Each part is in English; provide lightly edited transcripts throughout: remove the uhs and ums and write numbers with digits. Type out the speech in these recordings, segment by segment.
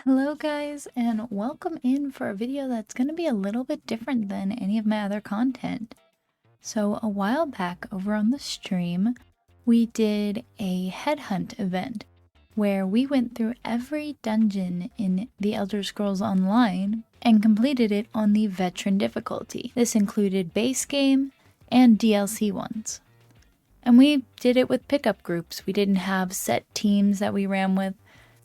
Hello guys, and welcome in for a video that's going to be a little bit different than any of my other content. So a while back over on the stream, we did a headhunt event where we went through every dungeon in the Elder Scrolls Online and completed it on the veteran difficulty. This included base game and DLC ones. And we did it with pickup groups. We didn't have set teams that we ran with.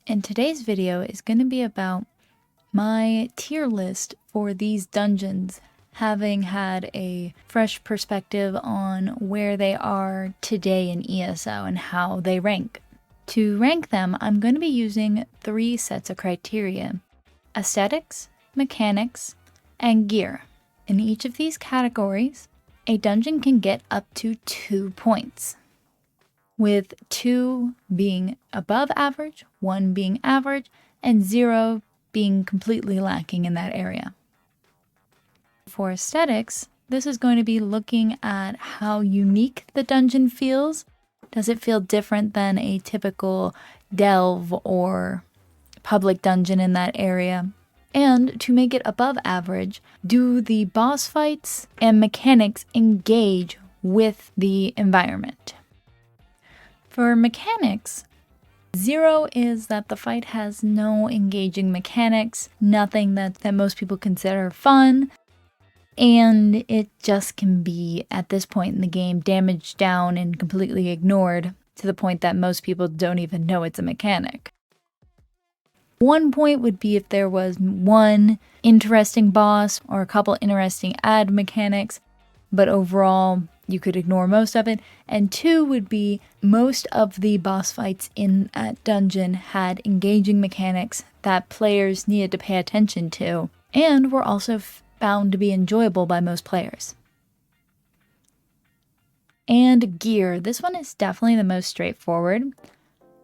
And today's video is going to be about my tier list for these dungeons, having had a fresh perspective on where they are today in ESO and how they rank. To rank them, I'm going to be using 3 sets of criteria: aesthetics, mechanics, and gear. In each of these categories, a dungeon can get up to 2 points, with 2 being above average, 1 being average, and 0 being completely lacking in that area. For aesthetics, this is going to be looking at how unique the dungeon feels. Does it feel different than a typical delve or public dungeon in that area? And to make it above average, do the boss fights and mechanics engage with the environment? For mechanics, 0 is that the fight has no engaging mechanics, nothing that most people consider fun, and it just can be, at this point in the game, damaged down and completely ignored to the point that most people don't even know it's a mechanic. 1 point would be if there was 1 interesting boss or a couple interesting add mechanics, but overall you could ignore most of it. And 2 would be most of the boss fights in that dungeon had engaging mechanics that players needed to pay attention to, and were also found to be enjoyable by most players. And gear, this one is definitely the most straightforward.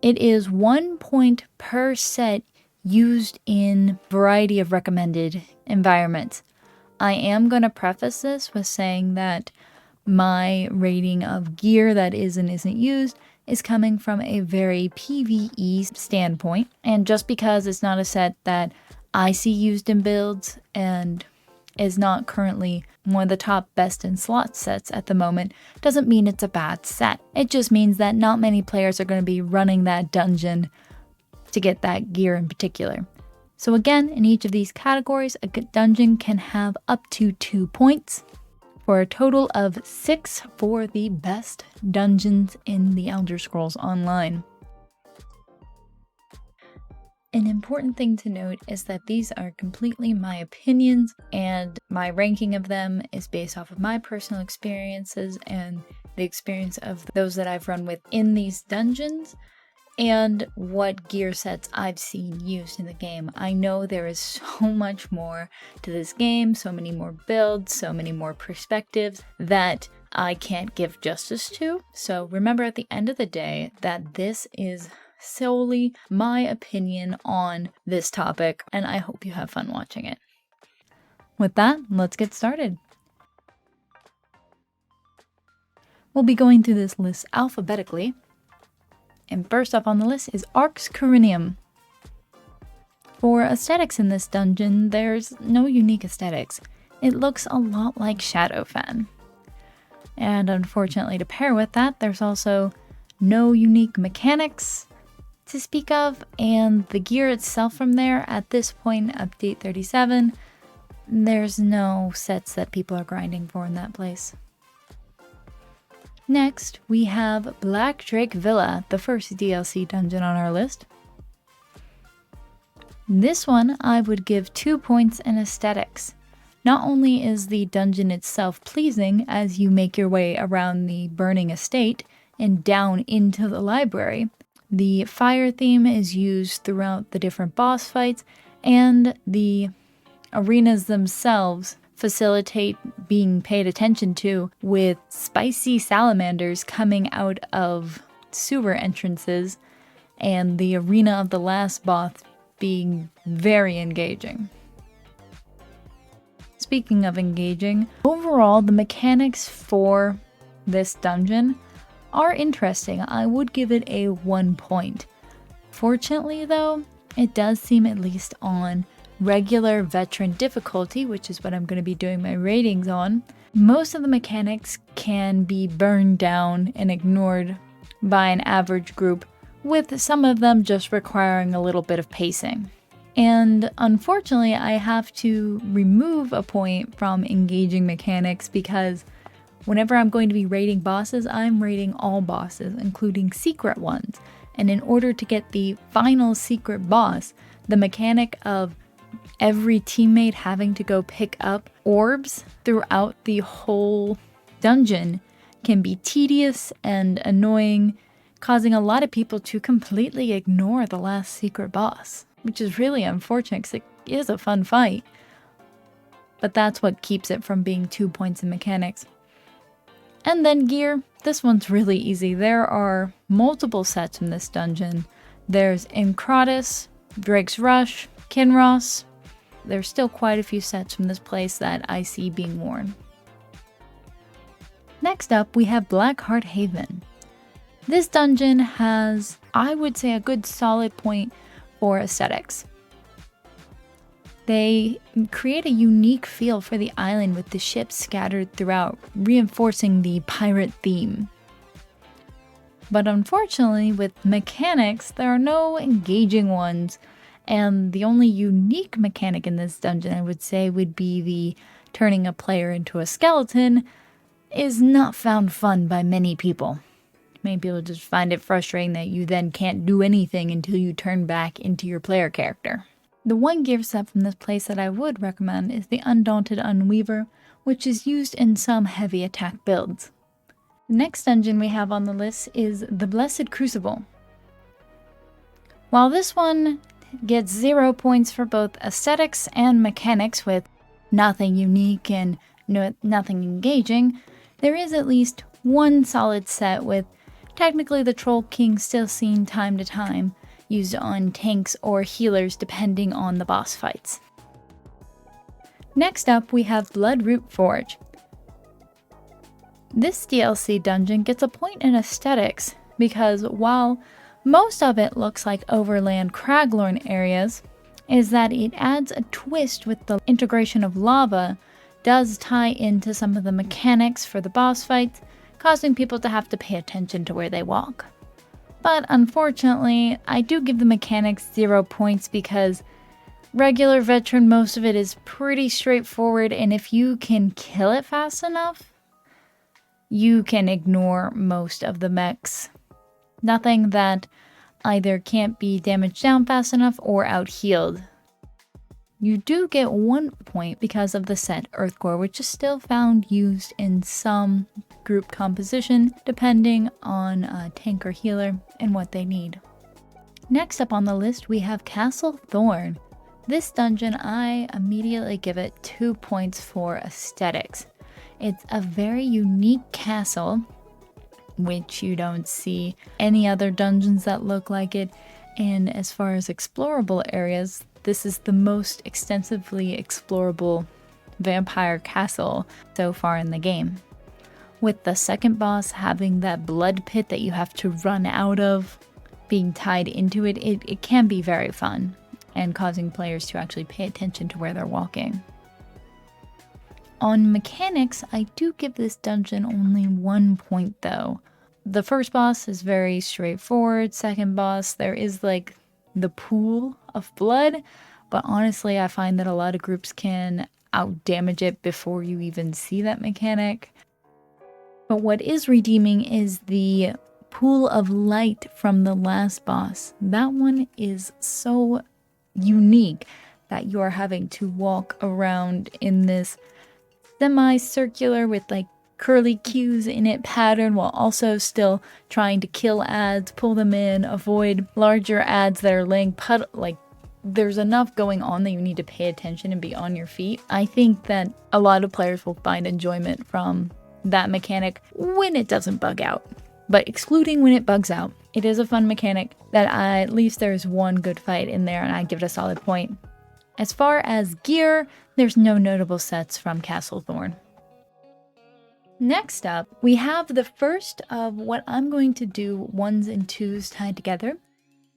It is 1 point per set used in a variety of recommended environments. I am going to preface this with saying that my rating of gear that is and isn't used is coming from a very PvE standpoint, and just because it's not a set that I see used in builds and is not currently one of the top best in slot sets at the moment, doesn't mean it's a bad set. It just means that not many players are going to be running that dungeon to get that gear in particular. So again, in each of these categories, a dungeon can have up to 2 points, for a total of 6 for the best dungeons in the Elder Scrolls Online. An important thing to note is that these are completely my opinions, and my ranking of them is based off of my personal experiences and the experience of those that I've run with in these dungeons, and what gear sets I've seen used in the game. I know there is so much more to this game, so many more builds, so many more perspectives that I can't give justice to. So remember at the end of the day that this is solely my opinion on this topic, and I hope you have fun watching it. With that, let's get started. We'll be going through this list alphabetically. And first up on the list is Arx Corinium. For aesthetics in this dungeon, there's no unique aesthetics. It looks a lot like Shadowfen. And unfortunately to pair with that, there's also no unique mechanics to speak of, and the gear itself from there, at this point, update 37, there's no sets that people are grinding for in that place. Next, we have Black Drake Villa, the first DLC dungeon on our list. This one I would give 2 points in aesthetics. Not only is the dungeon itself pleasing as you make your way around the burning estate and down into the library, the fire theme is used throughout the different boss fights, and the arenas themselves facilitate being paid attention to, with spicy salamanders coming out of sewer entrances, and the arena of the last boss being very engaging. Speaking of engaging, overall the mechanics for this dungeon are interesting. I would give it a 1 point. Fortunately though, It does seem, at least on regular veteran difficulty, which is what I'm going to be doing my ratings on, most of the mechanics can be burned down and ignored by an average group, with some of them just requiring a little bit of pacing. And unfortunately, I have to remove a point from engaging mechanics because whenever I'm going to be rating bosses, I'm rating all bosses, including secret ones. And in order to get the final secret boss, the mechanic of every teammate having to go pick up orbs throughout the whole dungeon can be tedious and annoying, causing a lot of people to completely ignore the last secret boss, which is really unfortunate because it is a fun fight. But that's what keeps it from being 2 points in mechanics. And then gear. This one's really easy. There are multiple sets in this dungeon. There's Incratus, Drake's Rush, Kinross. There's still quite a few sets from this place that I see being worn. Next up, we have Blackheart Haven. This dungeon has, I would say, a good solid point for aesthetics. They create a unique feel for the island with the ships scattered throughout, reinforcing the pirate theme. But unfortunately, with mechanics, there are no engaging ones, and the only unique mechanic in this dungeon, I would say, would be the turning a player into a skeleton, is not found fun by many people. Many people just find it frustrating that you then can't do anything until you turn back into your player character. The one gear set from this place that I would recommend is the Undaunted Unweaver, which is used in some heavy attack builds. The next dungeon we have on the list is the Blessed Crucible. While this one gets 0 points for both aesthetics and mechanics with nothing unique and nothing engaging, there is at least one solid set with technically the Troll King still seen time to time, used on tanks or healers depending on the boss fights. Next up, we have Bloodroot Forge. This DLC dungeon gets a point in aesthetics because while most of it looks like overland Craglorn areas, is that it adds a twist with the integration of lava, does tie into some of the mechanics for the boss fights, causing people to have to pay attention to where they walk. But unfortunately, I do give the mechanics 0 points because regular veteran, most of it is pretty straightforward, and if you can kill it fast enough, you can ignore most of the mechs. Nothing that either can't be damaged down fast enough or out-healed. You do get 1 point because of the set Earthcore, which is still found used in some group composition, depending on a tank or healer and what they need. Next up on the list, we have Castle Thorn. This dungeon, I immediately give it 2 points for aesthetics. It's a very unique castle, which you don't see any other dungeons that look like it, and as far as explorable areas, this is the most extensively explorable vampire castle so far in the game. With the second boss having that blood pit that you have to run out of, being tied into it, it can be very fun and causing players to actually pay attention to where they're walking. On mechanics, I do give this dungeon only 1 point though. The first boss is very straightforward. Second boss, there is like the pool of blood, but honestly I find that a lot of groups can out damage it before you even see that mechanic. But what is redeeming is the pool of light from the last boss. That one is so unique that you are having to walk around in this semicircular with like curly cues in it pattern while also still trying to kill ads, pull them in, avoid larger ads that are laying there's enough going on that you need to pay attention and be on your feet. I think that a lot of players will find enjoyment from that mechanic when it doesn't bug out. But excluding when it bugs out, it is a fun mechanic that at least there's one good fight in there and I give it a solid point. As far as gear, there's no notable sets from Castle Thorn. Next up, we have the first of what I'm going to do 1s and 2s tied together.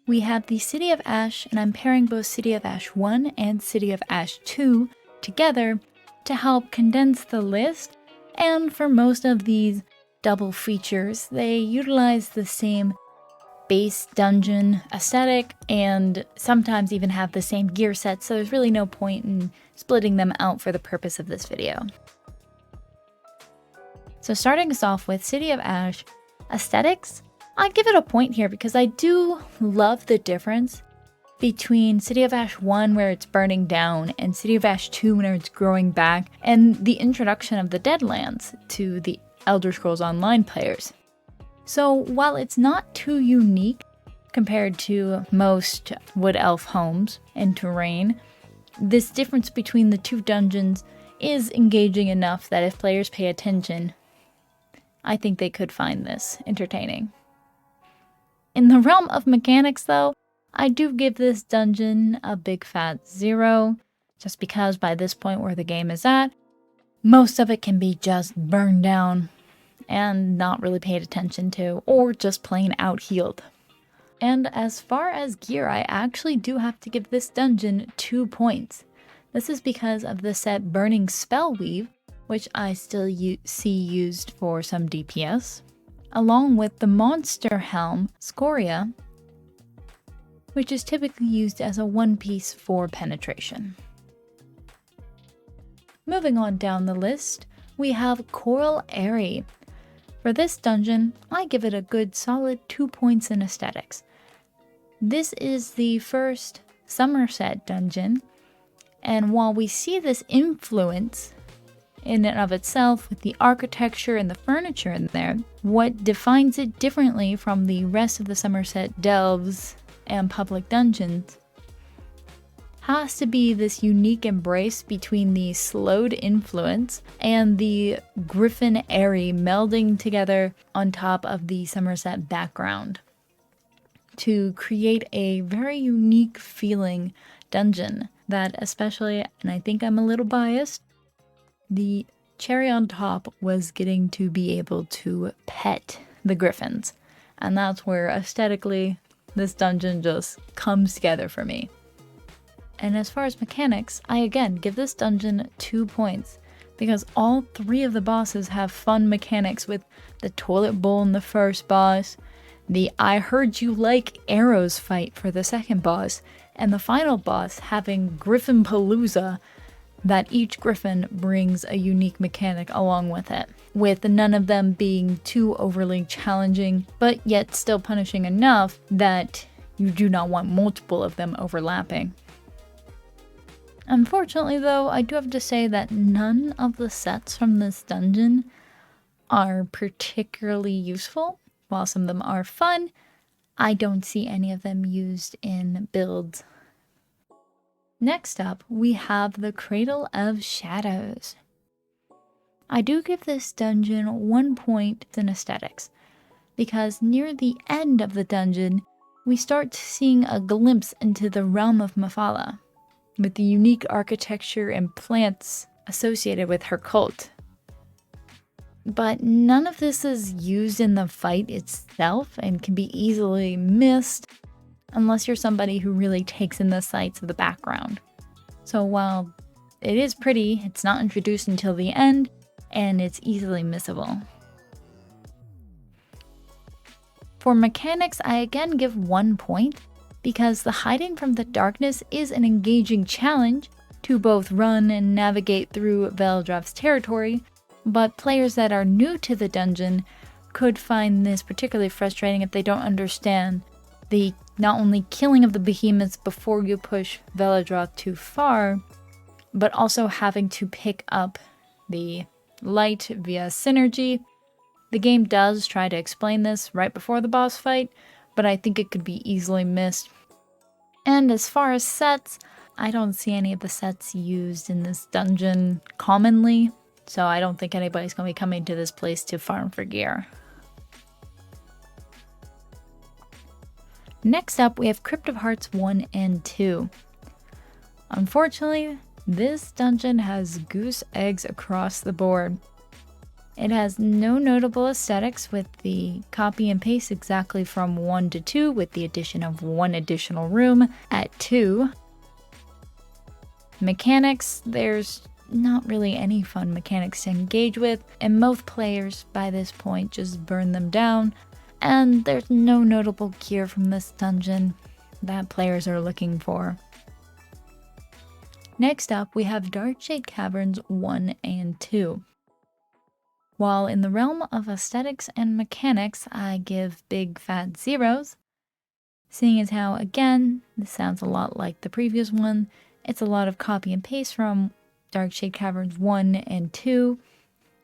we have the City of Ash, and I'm pairing both City of Ash 1 and City of Ash 2 together to help condense the list, and for most of these double features, they utilize the same base dungeon aesthetic and sometimes even have the same gear set, so there's really no point in splitting them out for the purpose of this video. So starting us off with City of Ash aesthetics, I'd give it a point here because I do love the difference between City of Ash 1 where it's burning down and City of Ash 2 where it's growing back, and the introduction of the Deadlands to the Elder Scrolls Online players. So while it's not too unique compared to most Wood Elf homes and terrain, this difference between the two dungeons is engaging enough that if players pay attention, I think they could find this entertaining. In the realm of mechanics though, I do give this dungeon a big fat 0, just because by this point where the game is at, most of it can be just burned down and not really paid attention to, or just plain out-healed. And as far as gear, I actually do have to give this dungeon 2 points. This is because of the set Burning Spellweave, which I still see used for some DPS, along with the Monster Helm Scoria, which is typically used as a one-piece for penetration. Moving on down the list, we have Coral Aerie. For this dungeon, I give it a good solid 2 points in aesthetics. This is the first Somerset dungeon, and while we see this influence in and of itself with the architecture and the furniture in there, what defines it differently from the rest of the Somerset delves and public dungeons has to be this unique embrace between the slowed influence and the Griffin Aerie melding together on top of the Somerset background to create a very unique feeling dungeon that, especially, and I think I'm a little biased, the cherry on top was getting to be able to pet the griffins, and that's where aesthetically this dungeon just comes together for me. And as far as mechanics, I again give this dungeon 2 points because all 3 of the bosses have fun mechanics, with the toilet bowl in the first boss, the I heard you like arrows fight for the second boss, and the final boss having Griffin Palooza, that each griffin brings a unique mechanic along with it, with none of them being too overly challenging, but yet still punishing enough that you do not want multiple of them overlapping. Unfortunately though, I do have to say that none of the sets from this dungeon are particularly useful. While some of them are fun, I don't see any of them used in builds. Next up, we have the Cradle of Shadows. I do give this dungeon 1 point in aesthetics, because near the end of the dungeon, we start seeing a glimpse into the realm of Mephala, with the unique architecture and plants associated with her cult. But none of this is used in the fight itself and can be easily missed unless you're somebody who really takes in the sights of the background. So while it is pretty, it's not introduced until the end, and it's easily missable. For mechanics, I again give 1 point, because the hiding from the darkness is an engaging challenge to both run and navigate through Veldrav's territory, but players that are new to the dungeon could find this particularly frustrating if they don't understand the not only killing of the behemoths before you push Veldra too far, but also having to pick up the light via synergy. The game does try to explain this right before the boss fight, but I think it could be easily missed. And as far as sets, I don't see any of the sets used in this dungeon commonly, so I don't think anybody's going to be coming to this place to farm for gear. Next up, we have Crypt of Hearts 1 and 2. Unfortunately, this dungeon has goose eggs across the board. It has no notable aesthetics with the copy and paste exactly from 1 to 2 with the addition of 1 additional room at 2. Mechanics, there's not really any fun mechanics to engage with, and most players by this point just burn them down, and there's no notable gear from this dungeon that players are looking for. Next up, we have Darkshade Caverns 1 and 2. While in the realm of aesthetics and mechanics, I give big fat zeros, seeing as how, again, this sounds a lot like the previous one. It's a lot of copy and paste from Darkshade Caverns 1 and 2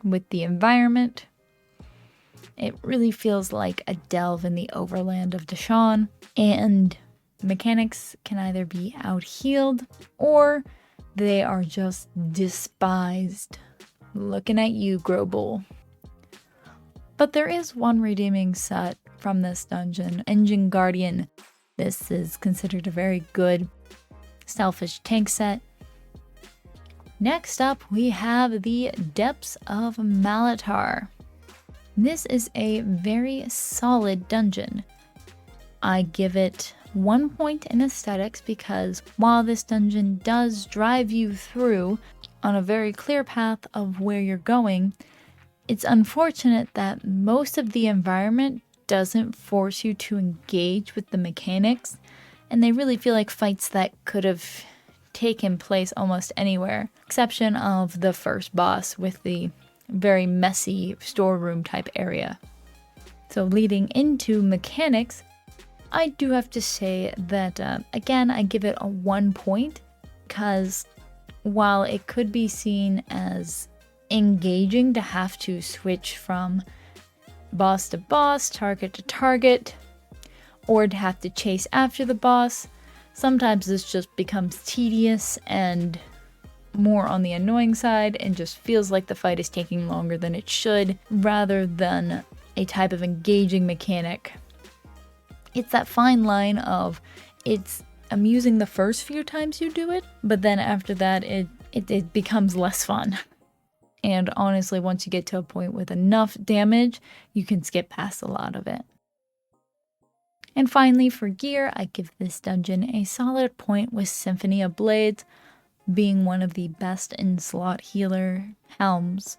with the environment. It really feels like a delve in the overland of Deshawn, and mechanics can either be out-healed or they are just despised. Looking at you, Grobel. But there is one redeeming set from this dungeon, Engine Guardian. This is considered a very good selfish tank set. Next up, we have the Depths of Malatar. This is a very solid dungeon. I give it 1 point in aesthetics because while this dungeon does drive you through on a very clear path of where you're going, it's unfortunate that most of the environment doesn't force you to engage with the mechanics, and they really feel like fights that could have taken place almost anywhere, exception of the first boss with the very messy storeroom type area. So leading into mechanics, I do have to say that, again, I give it a 1 point because while it could be seen as engaging to have to switch from boss to boss, target to target, or to have to chase after the boss, sometimes this just becomes tedious and more on the annoying side and just feels like the fight is taking longer than it should, rather than a type of engaging mechanic. It's that fine line of it's amusing the first few times you do it, but then after that it becomes less fun. And honestly, once you get to a point with enough damage, you can skip past a lot of it. And finally, for gear, I give this dungeon a solid point with Symphony of Blades being one of the best in slot healer helms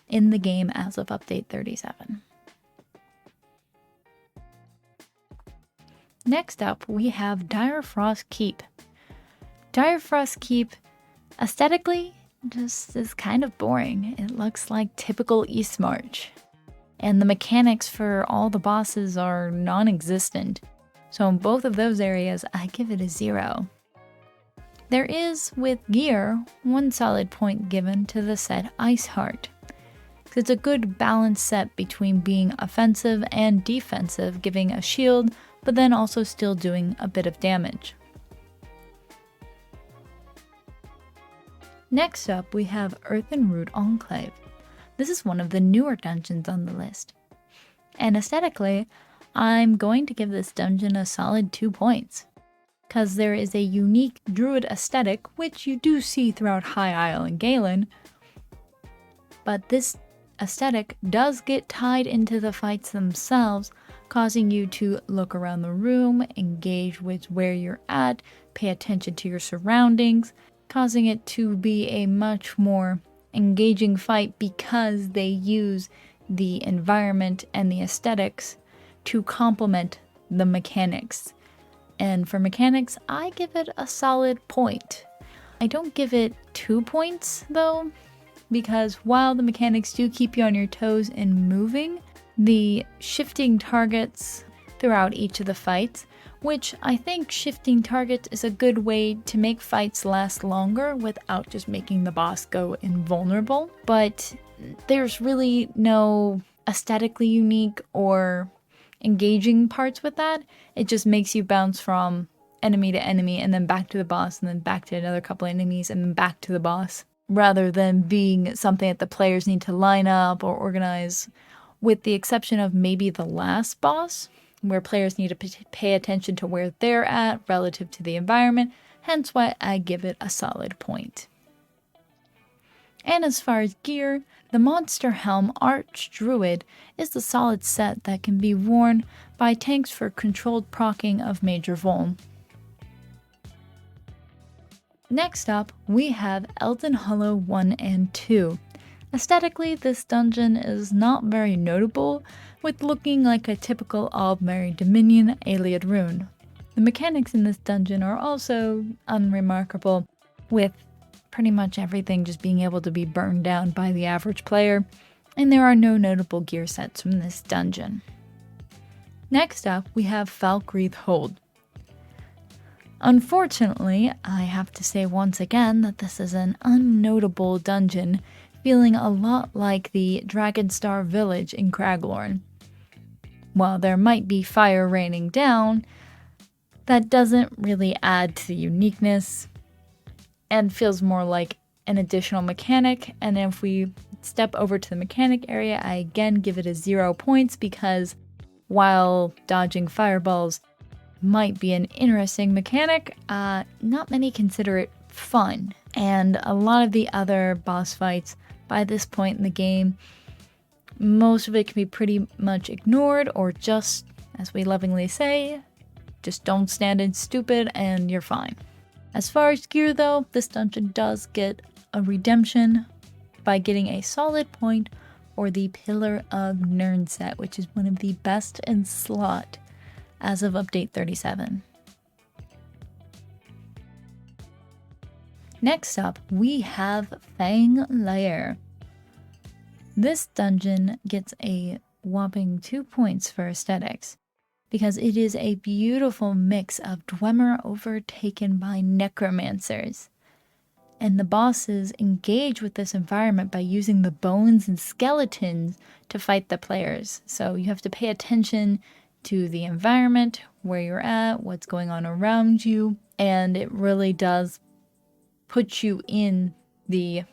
in the game as of update 37. Next up, we have Direfrost Keep. Direfrost Keep, aesthetically, just is kind of boring. It looks like typical East March. And the mechanics for all the bosses are non-existent. So in both of those areas, I give it a 0. There is, with gear, 1 solid point given to the set Iceheart. It's a good balanced set between being offensive and defensive, giving a shield, but then also still doing a bit of damage. Next up, we have Earthen Enclave. This is one of the newer dungeons on the list. And aesthetically, I'm going to give this dungeon a solid 2 points, because there is a unique druid aesthetic, which you do see throughout High Isle and Galen, but this aesthetic does get tied into the fights themselves, causing you to look around the room, engage with where you're at, pay attention to your surroundings, causing it to be a much more engaging fight because they use the environment and the aesthetics to complement the mechanics. And for mechanics, I give it a solid point. I don't give it 2 points though, because while the mechanics do keep you on your toes and moving, the shifting targets throughout each of the fights, which I think shifting targets is a good way to make fights last longer without just making the boss go invulnerable. But there's really no aesthetically unique or engaging parts with that. It just makes you bounce from enemy to enemy and then back to the boss and then back to another couple enemies and then back to the boss, rather than being something that the players need to line up or organize, with the exception of maybe the last boss, where players need to pay attention to where they're at relative to the environment, hence why I give it a solid point. And as far as gear, the Monster Helm Arch Druid is the solid set that can be worn by tanks for controlled proccing of Major Vuln. Next up, we have Elden Hollow 1 and 2. Aesthetically, this dungeon is not very notable, with looking like a typical Aldmeri Dominion Ayleid rune. The mechanics in this dungeon are also unremarkable, with pretty much everything just being able to be burned down by the average player, and there are no notable gear sets from this dungeon. Next up, we have Falkreath Hold. Unfortunately, I have to say once again that this is an unnotable dungeon, feeling a lot like the Dragonstar Village in Craglorn. While there might be fire raining down, that doesn't really add to the uniqueness and feels more like an additional mechanic. And if we step over to the mechanic area, I again give it a 0 points because while dodging fireballs might be an interesting mechanic, not many consider it fun. And a lot of the other boss fights by this point in the game, most of it can be pretty much ignored or just, as we lovingly say, just don't stand in stupid and you're fine. As far as gear though, this dungeon does get a redemption by getting a solid point or the Pillar of Nirn set, which is one of the best in slot as of update 37. Next up, we have Fang Lair. This dungeon gets a whopping 2 points for aesthetics, because it is a beautiful mix of Dwemer overtaken by necromancers. And the bosses engage with this environment by using the bones and skeletons to fight the players. So you have to pay attention to the environment, where you're at, what's going on around you, and it really does put you in the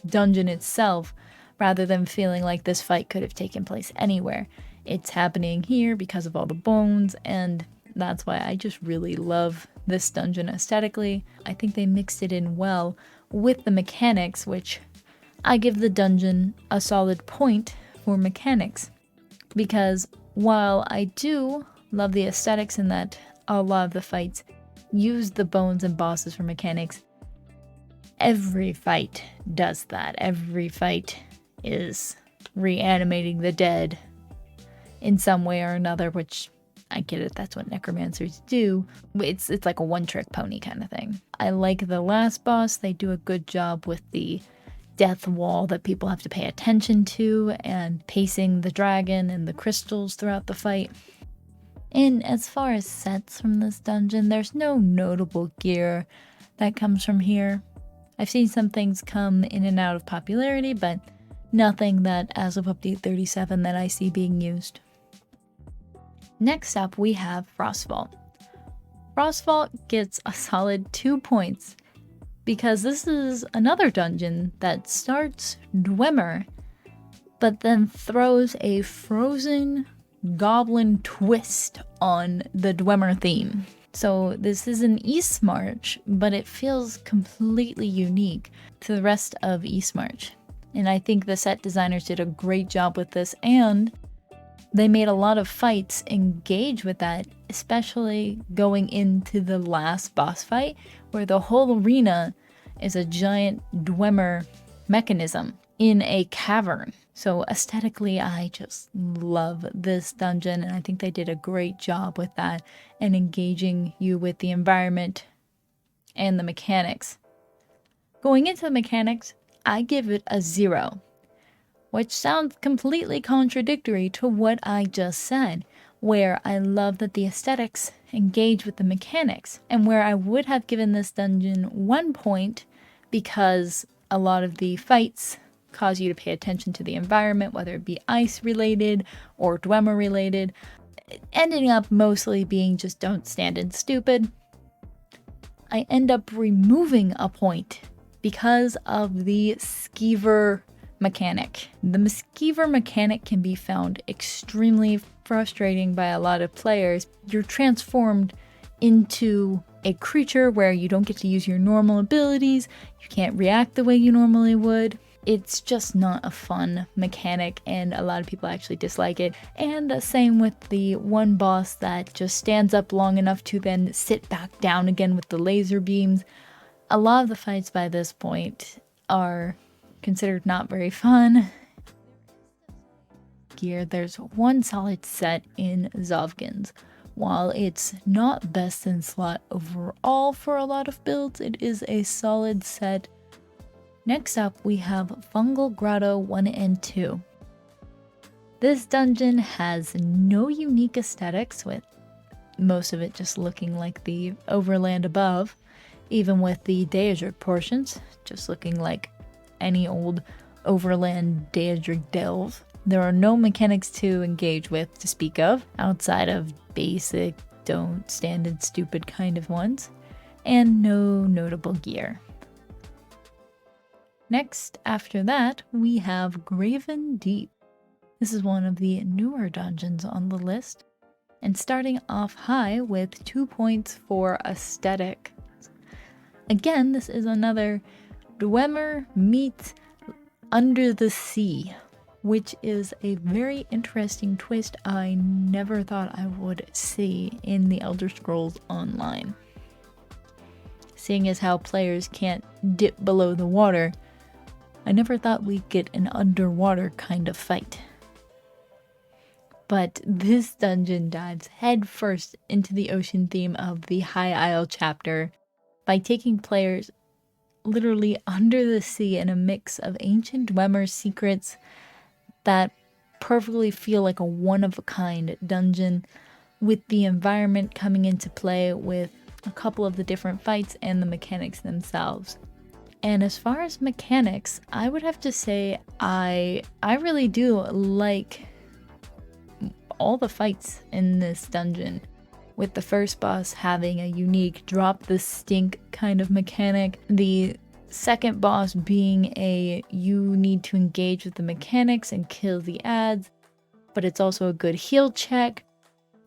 dungeon itself rather than feeling like this fight could have taken place anywhere. It's happening here because of all the bones, and that's why I just really love this dungeon aesthetically. I think they mixed it in well with the mechanics, which I give the dungeon a solid point for mechanics, because while I do love the aesthetics in that a lot of the fights use the bones and bosses for mechanics, every fight does that. Every fight is reanimating the dead in some way or another, which I get it, that's what necromancers do. It's like a one-trick pony kind of thing. I like the last boss. They do a good job with the death wall that people have to pay attention to and pacing the dragon and the crystals throughout the fight. And as far as sets from this dungeon, there's no notable gear that comes from here. I've seen some things come in and out of popularity, but nothing that as of update 37 that I see being used. Next up, we have Frostvault. Frostvault gets a solid 2 points because this is another dungeon that starts Dwemer, but then throws a frozen goblin twist on the Dwemer theme. So this is an Eastmarch, but it feels completely unique to the rest of Eastmarch. And I think the set designers did a great job with this, and they made a lot of fights engage with that, especially going into the last boss fight, where the whole arena is a giant Dwemer mechanism in a cavern. So aesthetically, I just love this dungeon, and I think they did a great job with that and engaging you with the environment and the mechanics. Going into the mechanics, I give it a 0. Which sounds completely contradictory to what I just said, where I love that the aesthetics engage with the mechanics, and where I would have given this dungeon 1 point because a lot of the fights cause you to pay attention to the environment, whether it be ice related or Dwemer related, ending up mostly being just don't stand in stupid. I end up removing a point because of the skeever mechanic. The skeever mechanic can be found extremely frustrating by a lot of players. You're transformed into a creature where you don't get to use your normal abilities, you can't react the way you normally would, it's just not a fun mechanic, and a lot of people actually dislike it. And same with the one boss that just stands up long enough to then sit back down again with the laser beams. A lot of the fights by this point are considered not very fun. Gear, there's one solid set in Zovgans. While it's not best in slot overall for a lot of builds, it is a solid set. Next up, we have Fungal Grotto 1 and 2. This dungeon has no unique aesthetics, with most of it just looking like the overland above, even with the Daedric portions, just looking like any old overland Daedric delve. There are no mechanics to engage with to speak of, outside of basic, don't stand in stupid kind of ones, and no notable gear. Next, after that, we have Graven Deep. This is one of the newer dungeons on the list, and starting off high with 2 points for aesthetic. Again, this is another Dwemer meets Under the Sea, which is a very interesting twist I never thought I would see in the Elder Scrolls Online. Seeing as how players can't dip below the water, I never thought we'd get an underwater kind of fight. But this dungeon dives headfirst into the ocean theme of the High Isle chapter by taking players literally under the sea in a mix of ancient Dwemer secrets that perfectly feel like a one-of-a-kind dungeon, with the environment coming into play with a couple of the different fights and the mechanics themselves. And as far as mechanics, I would have to say I really do like all the fights in this dungeon, with the first boss having a unique drop the stink kind of mechanic, the second boss being you need to engage with the mechanics and kill the adds, but it's also a good heal check.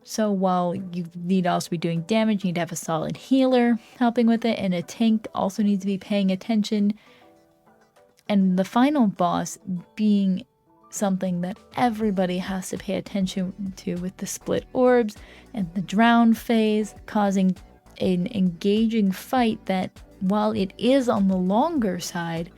So while you need to also be doing damage, you need to have a solid healer helping with it, and a tank also needs to be paying attention. And the final boss being something that everybody has to pay attention to, with the split orbs and the drown phase, causing an engaging fight that, while it is on the longer side,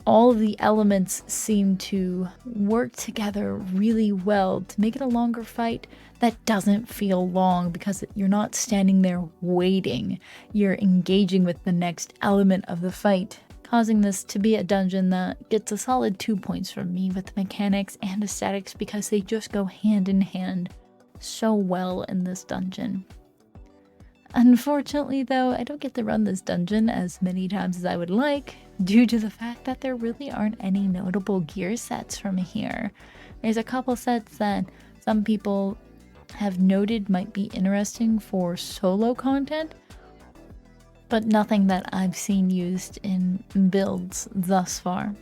all of the elements seem to work together really well to make it a longer fight that doesn't feel long, because you're not standing there waiting. You're engaging with the next element of the fight, causing this to be a dungeon that gets a solid 2 points from me with mechanics and aesthetics, because they just go hand in hand so well in this dungeon. Unfortunately though, I don't get to run this dungeon as many times as I would like, due to the fact that there really aren't any notable gear sets from here. There's a couple sets that some people have noted might be interesting for solo content, but nothing that I've seen used in builds thus far.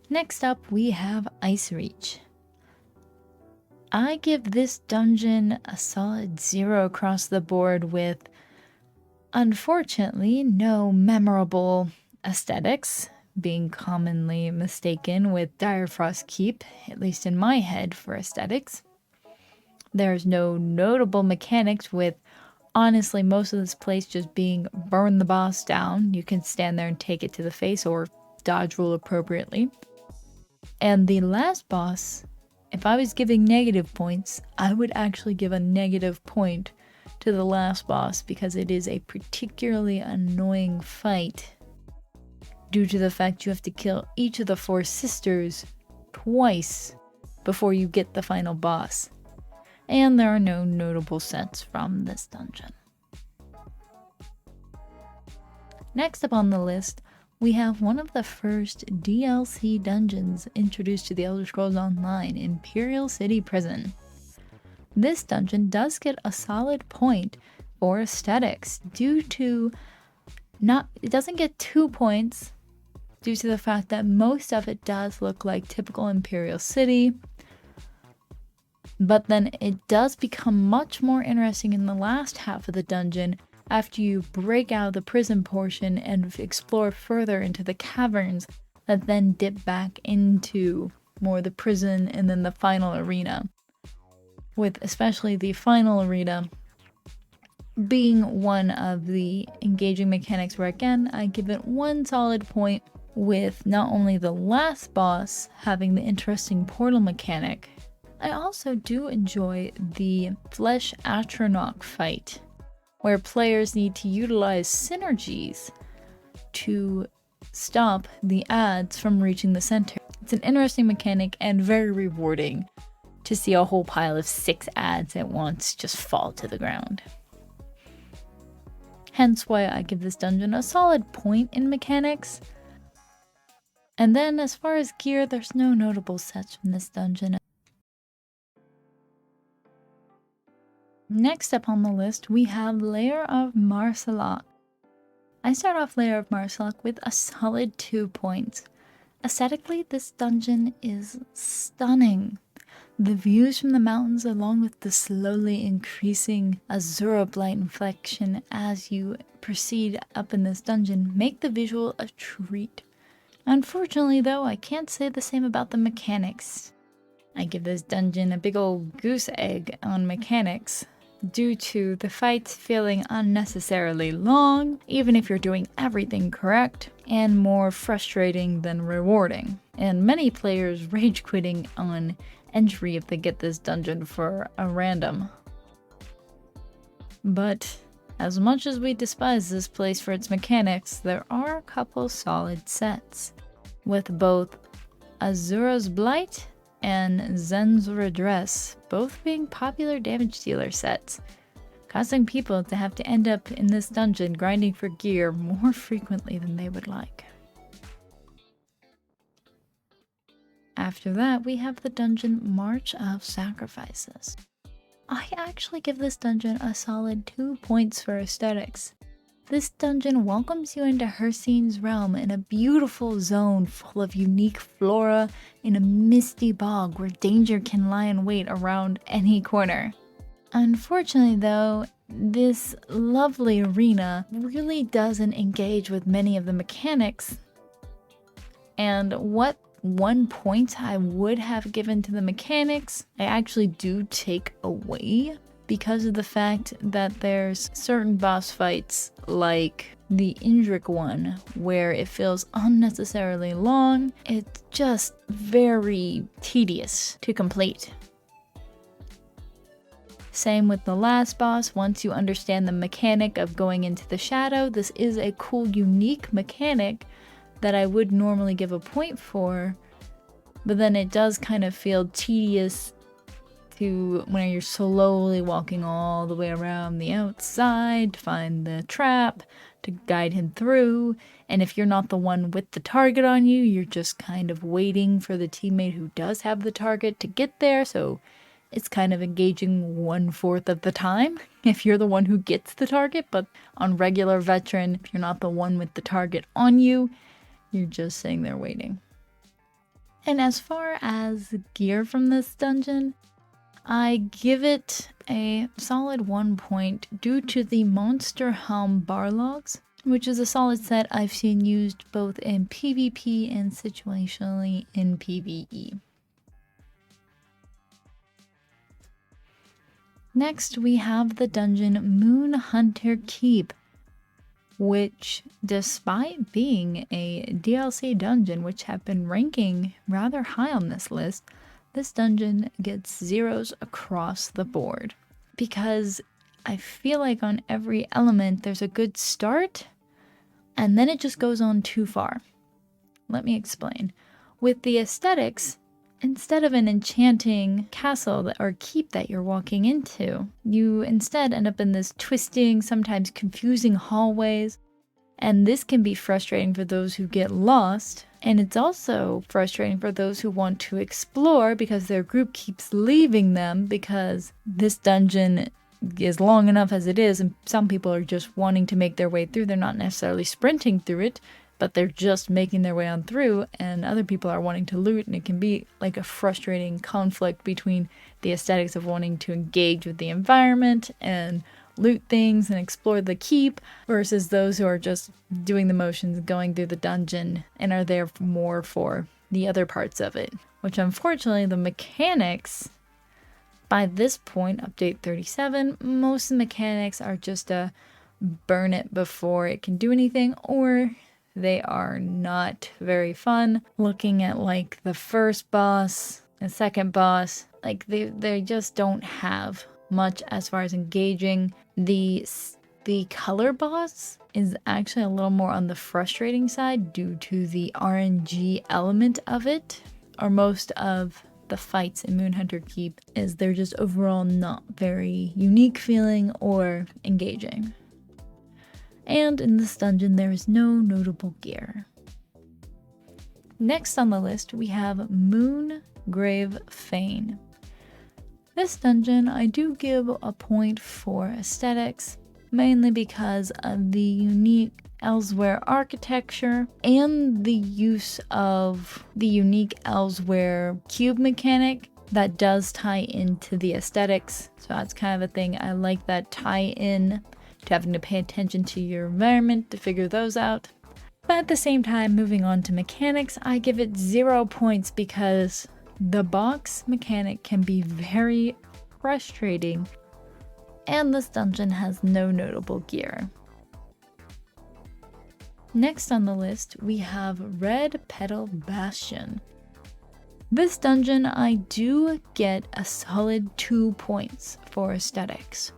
Next up, we have Icereach. I give this dungeon a solid 0 across the board, with, unfortunately, no memorable aesthetics, being commonly mistaken with Direfrost Keep, at least in my head, for aesthetics. There's no notable mechanics, with honestly most of this place just being burn the boss down. You can stand there and take it to the face or dodge roll appropriately. And the last boss, if I was giving negative points, I would actually give a negative point to the last boss, because it is a particularly annoying fight due to the fact you have to kill each of the 4 sisters twice before you get the final boss. And there are no notable sets from this dungeon. Next up on the list, we have one of the first DLC dungeons introduced to the Elder Scrolls Online, Imperial City Prison. This dungeon does get a solid point for aesthetics due to it doesn't get 2 points due to the fact that most of it does look like typical Imperial City, but then it does become much more interesting in the last half of the dungeon after you break out of the prison portion and explore further into the caverns that then dip back into more the prison and then the final arena. With especially the final arena being one of the engaging mechanics where, again, I give it 1 solid point, with not only the last boss having the interesting portal mechanic, I also do enjoy the Flesh Atronach fight, where players need to utilize synergies to stop the adds from reaching the center. It's an interesting mechanic and very rewarding to see a whole pile of 6 adds at once just fall to the ground. Hence why I give this dungeon a solid point in mechanics. And then as far as gear, there's no notable sets from this dungeon. Next up on the list, we have Lair of Maarselok. I start off Lair of Maarselok with a solid 2 points. Aesthetically, this dungeon is stunning. The views from the mountains, along with the slowly increasing azure blight inflection as you proceed up in this dungeon, make the visual a treat. Unfortunately though, I can't say the same about the mechanics. I give this dungeon a big old goose egg on mechanics, due to the fights feeling unnecessarily long, even if you're doing everything correct, and more frustrating than rewarding. And many players rage quitting on entry if they get this dungeon for a random. But as much as we despise this place for its mechanics, there are a couple solid sets, with both Azura's Blight and Zen's Redress both being popular damage dealer sets, causing people to have to end up in this dungeon grinding for gear more frequently than they would like. After that, we have the dungeon March of Sacrifices. I actually give this dungeon a solid 2 points for aesthetics. This dungeon welcomes you into Hircine's realm in a beautiful zone full of unique flora in a misty bog where danger can lie in wait around any corner. Unfortunately though, this lovely arena really doesn't engage with many of the mechanics, and what 1 point I would have given to the mechanics, I actually do take away because of the fact that there's certain boss fights like the Indrik one where it feels unnecessarily long. It's just very tedious to complete. Same with the last boss. Once you understand the mechanic of going into the shadow, this is a cool, unique mechanic that I would normally give a point for, but then it does kind of feel tedious to when you're slowly walking all the way around the outside to find the trap, to guide him through, and if you're not the one with the target on you, you're just kind of waiting for the teammate who does have the target to get there, so it's kind of engaging 1/4 of the time if you're the one who gets the target, but on regular veteran, if you're not the one with the target on you, you're just sitting there waiting. And as far as gear from this dungeon, I give it a solid 1 point due to the Monster Helm Barlogs, which is a solid set I've seen used both in PvP and situationally in PvE. Next, we have the dungeon Moon Hunter Keep, which, despite being a DLC dungeon, which have been ranking rather high on this list, this dungeon gets 0s across the board. Because I feel like on every element there's a good start, and then it just goes on too far. Let me explain. With the aesthetics, instead of an enchanting castle or keep that you're walking into, you instead end up in this twisting, sometimes confusing hallways, and this can be frustrating for those who get lost, and it's also frustrating for those who want to explore because their group keeps leaving them because this dungeon is long enough as it is, and some people are just wanting to make their way through. They're not necessarily sprinting through it, but they're just making their way on through, and other people are wanting to loot, and it can be like a frustrating conflict between the aesthetics of wanting to engage with the environment and loot things and explore the keep, versus those who are just doing the motions, going through the dungeon, and are there more for the other parts of it. Which unfortunately, the mechanics, by this point, update 37, most of the mechanics are just a burn it before it can do anything, or they are not very fun. Looking at like the first boss and second boss, like they just don't have much as far as engaging. The color boss is actually a little more on the frustrating side due to the RNG element of it, or most of the fights in Moonhunter Keep is they're just overall not very unique feeling or engaging. And in this dungeon there is no notable gear. Next on the list we have Moongrave Fane. This dungeon I do give a point for aesthetics, mainly because of the unique Elsewhere architecture and the use of the unique Elsewhere cube mechanic that does tie into the aesthetics. So that's kind of a thing. I like that tie in to having to pay attention to your environment to figure those out. But at the same time, moving on to mechanics, I give it 0 points because the box mechanic can be very frustrating and this dungeon has no notable gear. Next on the list, we have Red Petal Bastion. This dungeon, I do get a solid 2 points for aesthetics.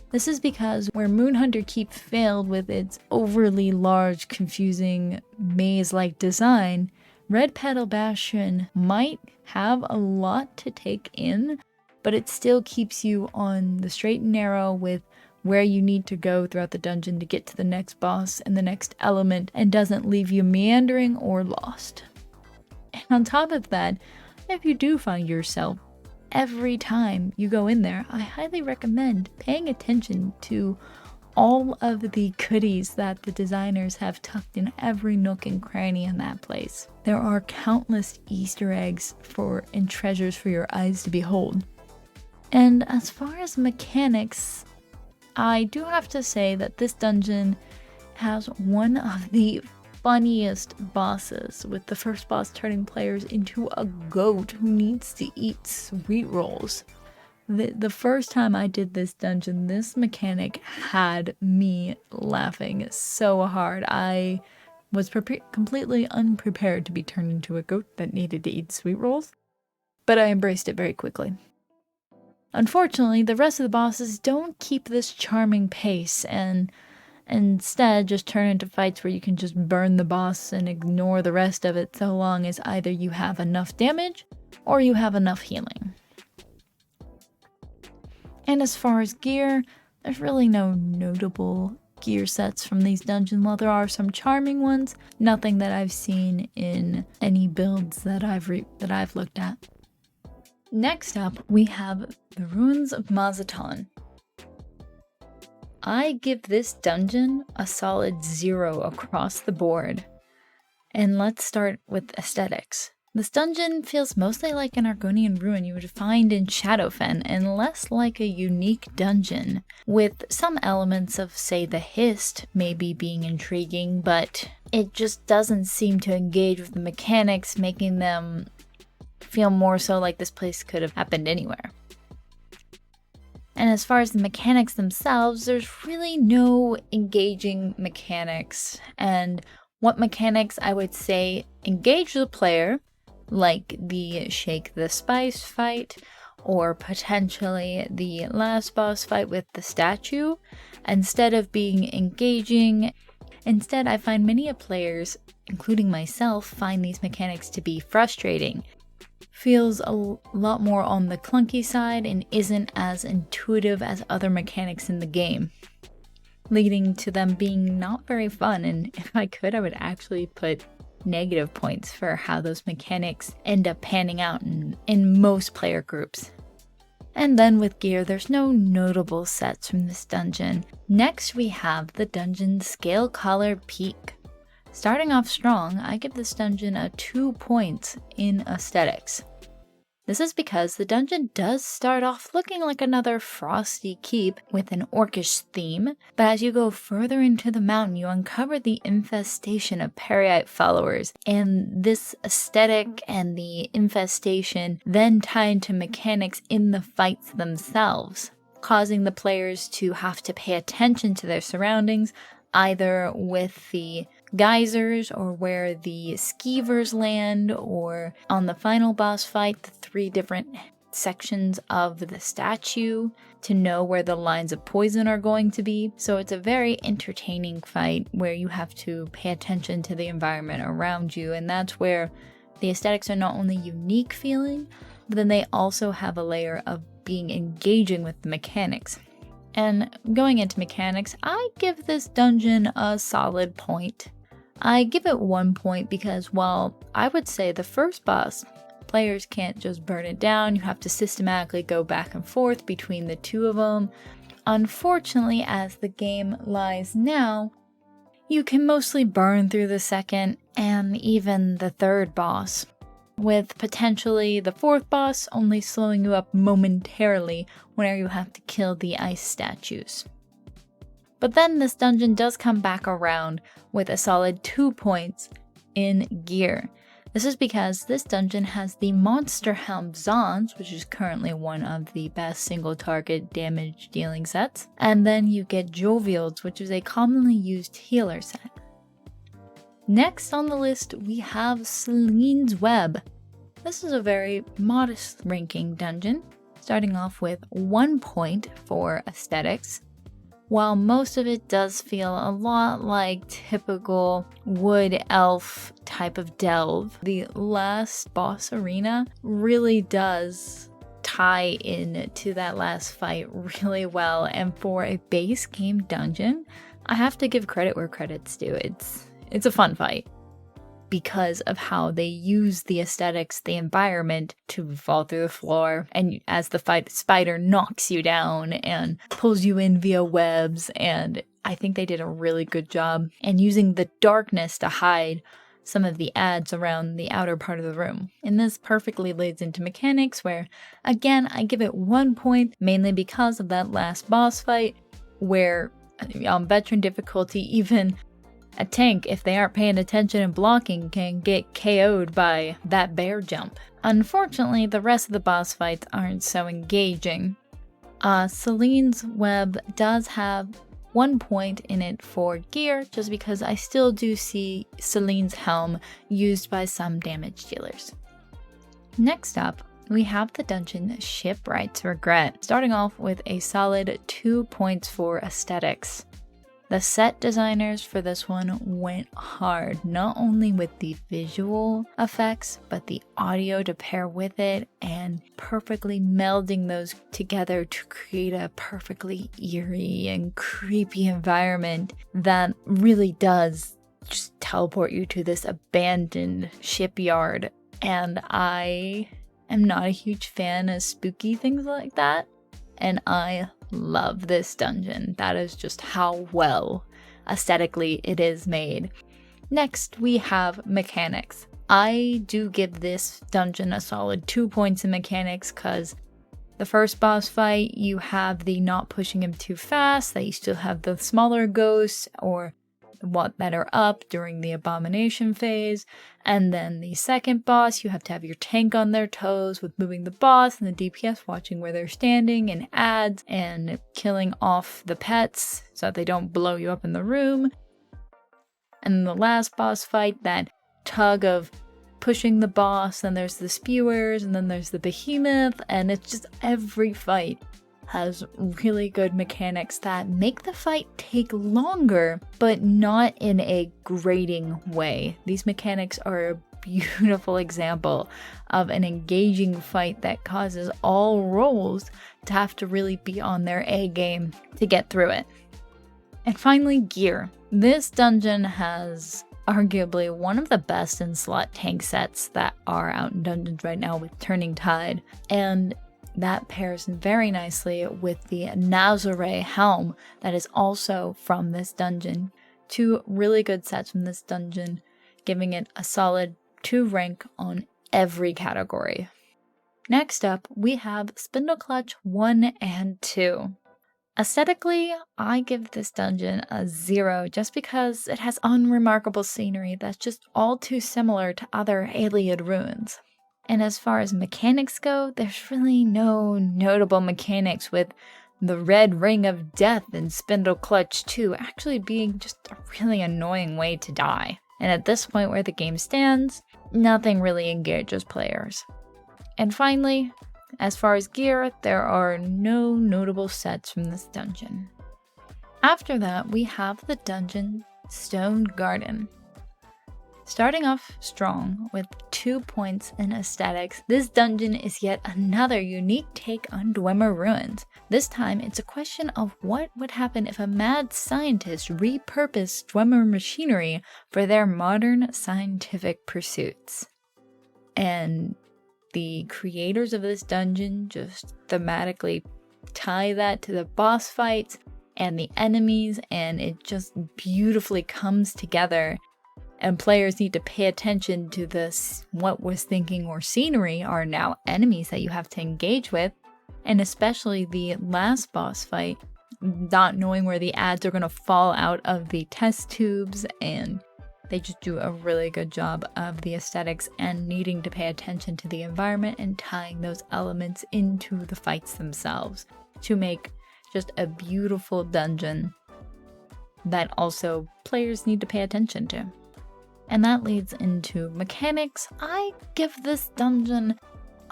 This is because where Moonhunter Keep failed with its overly large, confusing, maze-like design, Red Petal Bastion might have a lot to take in, but it still keeps you on the straight and narrow with where you need to go throughout the dungeon to get to the next boss and the next element, and doesn't leave you meandering or lost. And on top of that, if you do find yourself every time you go in there, I highly recommend paying attention to all of the goodies that the designers have tucked in every nook and cranny in that place. There are countless Easter eggs and treasures for your eyes to behold. And as far as mechanics, I do have to say that this dungeon has one of the funniest bosses, with the first boss turning players into a goat who needs to eat sweet rolls. The first time I did this dungeon, this mechanic had me laughing so hard. I was completely unprepared to be turned into a goat that needed to eat sweet rolls, but I embraced it very quickly. Unfortunately, the rest of the bosses don't keep this charming pace and instead just turn into fights where you can just burn the boss and ignore the rest of it, so long as either you have enough damage or you have enough healing. And as far as gear, there's really no notable gear sets from these dungeons. While there are some charming ones, nothing that I've seen in any builds that I've looked at. Next up, we have the Ruins of Mazatlan. I give this dungeon a solid 0 across the board. And let's start with aesthetics. This dungeon feels mostly like an Argonian ruin you would find in Shadowfen, and less like a unique dungeon, with some elements of, say, the Hist maybe being intriguing, but it just doesn't seem to engage with the mechanics, making them feel more so like this place could have happened anywhere. And as far as the mechanics themselves, there's really no engaging mechanics. And what mechanics I would say engage the player, like the Shake the Spice fight, or potentially the last boss fight with the statue, instead of being engaging. Instead, I find many players, including myself, find these mechanics to be frustrating. Feels a lot more on the clunky side and isn't as intuitive as other mechanics in the game, leading to them being not very fun. And if I could, I would actually put negative points for how those mechanics end up panning out in most player groups. And then with gear, there's no notable sets from this dungeon. Next, we have the dungeon Scalecaller Peak. Starting off strong, I give this dungeon a 2 points in aesthetics. This is because the dungeon does start off looking like another frosty keep with an orcish theme, but as you go further into the mountain, you uncover the infestation of Peryite followers, and this aesthetic and the infestation then tie into mechanics in the fights themselves, causing the players to have to pay attention to their surroundings, either with the geysers or where the skeevers land, or on the final boss fight, the 3 different sections of the statue to know where the lines of poison are going to be. So it's a very entertaining fight where you have to pay attention to the environment around you, and that's where the aesthetics are not only unique feeling, but then they also have a layer of being engaging with the mechanics. And going into mechanics, I give this dungeon a solid point. I give it 1 point because while I would say the first boss, players can't just burn it down, you have to systematically go back and forth between the 2 of them. Unfortunately, as the game lies now, you can mostly burn through the second and even the third boss, with potentially the 4th boss only slowing you up momentarily whenever you have to kill the ice statues. But then this dungeon does come back around with a solid 2 points in gear. This is because this dungeon has the Monster Helm Zons, which is currently one of the best single target damage dealing sets, and then you get Jovials, which is a commonly used healer set. Next on the list we have Selene's Web. This is a very modest ranking dungeon, starting off with 1 point for aesthetics. While most of it does feel a lot like typical wood elf type of delve, the last boss arena really does tie in to that last fight really well, and for a base game dungeon, I have to give credit where credit's due. It's a fun fight because of how they use the aesthetics, the environment to fall through the floor, and as the spider knocks you down and pulls you in via webs, and I think they did a really good job and using the darkness to hide some of the ads around the outer part of the room. And this perfectly leads into mechanics where, again, I give it 1 point, mainly because of that last boss fight where on veteran difficulty, even a tank, if they aren't paying attention and blocking, can get KO'd by that bear jump. Unfortunately, the rest of the boss fights aren't so engaging. Selene's Web does have 1 point in it for gear, just because I still do see Selene's Helm used by some damage dealers. Next up, we have the dungeon Shipwright's Regret, starting off with a solid 2 points for aesthetics. The set designers for this one went hard, not only with the visual effects, but the audio to pair with it, and perfectly melding those together to create a perfectly eerie and creepy environment that really does just teleport you to this abandoned shipyard. And I am not a huge fan of spooky things like that, and I love this dungeon. That is just how well aesthetically it is made. Next, we have mechanics. I do give this dungeon a solid 2 points in mechanics because the first boss fight, you have the not pushing him too fast, that you still have the smaller ghosts or what that are up during the abomination phase, and then the second boss, you have to have your tank on their toes with moving the boss and the DPS watching where they're standing, and ads and killing off the pets so that they don't blow you up in the room. And then the last boss fight, that tug of pushing the boss, then there's the spewers, and then there's the behemoth, and it's just every fight has really good mechanics that make the fight take longer, but not in a grating way. These mechanics are a beautiful example of an engaging fight that causes all roles to have to really be on their A game to get through it. And finally, gear. This dungeon has arguably one of the best in slot tank sets that are out in dungeons right now with Turning Tide, and that pairs very nicely with the Nazare helm that is also from this dungeon. 2 really good sets from this dungeon, giving it a solid 2 rank on every category. Next up, we have Spindleclutch 1 and 2. Aesthetically, I give this dungeon a 0 just because it has unremarkable scenery that's just all too similar to other Ayleid ruins. And as far as mechanics go, there's really no notable mechanics, with the red ring of death in Spindleclutch 2 actually being just a really annoying way to die. And at this point where the game stands, nothing really engages players. And finally, as far as gear, there are no notable sets from this dungeon. After that, we have the dungeon Stone Garden. Starting off strong with 2 points in aesthetics, this dungeon is yet another unique take on Dwemer ruins. This time, it's a question of what would happen if a mad scientist repurposed Dwemer machinery for their modern scientific pursuits. And the creators of this dungeon just thematically tie that to the boss fights and the enemies, and it just beautifully comes together. And players need to pay attention to this. What was thinking or scenery are now enemies that you have to engage with, and especially the last boss fight, not knowing where the ads are going to fall out of the test tubes, and they just do a really good job of the aesthetics and needing to pay attention to the environment and tying those elements into the fights themselves to make just a beautiful dungeon that also players need to pay attention to. And that leads into mechanics. I give this dungeon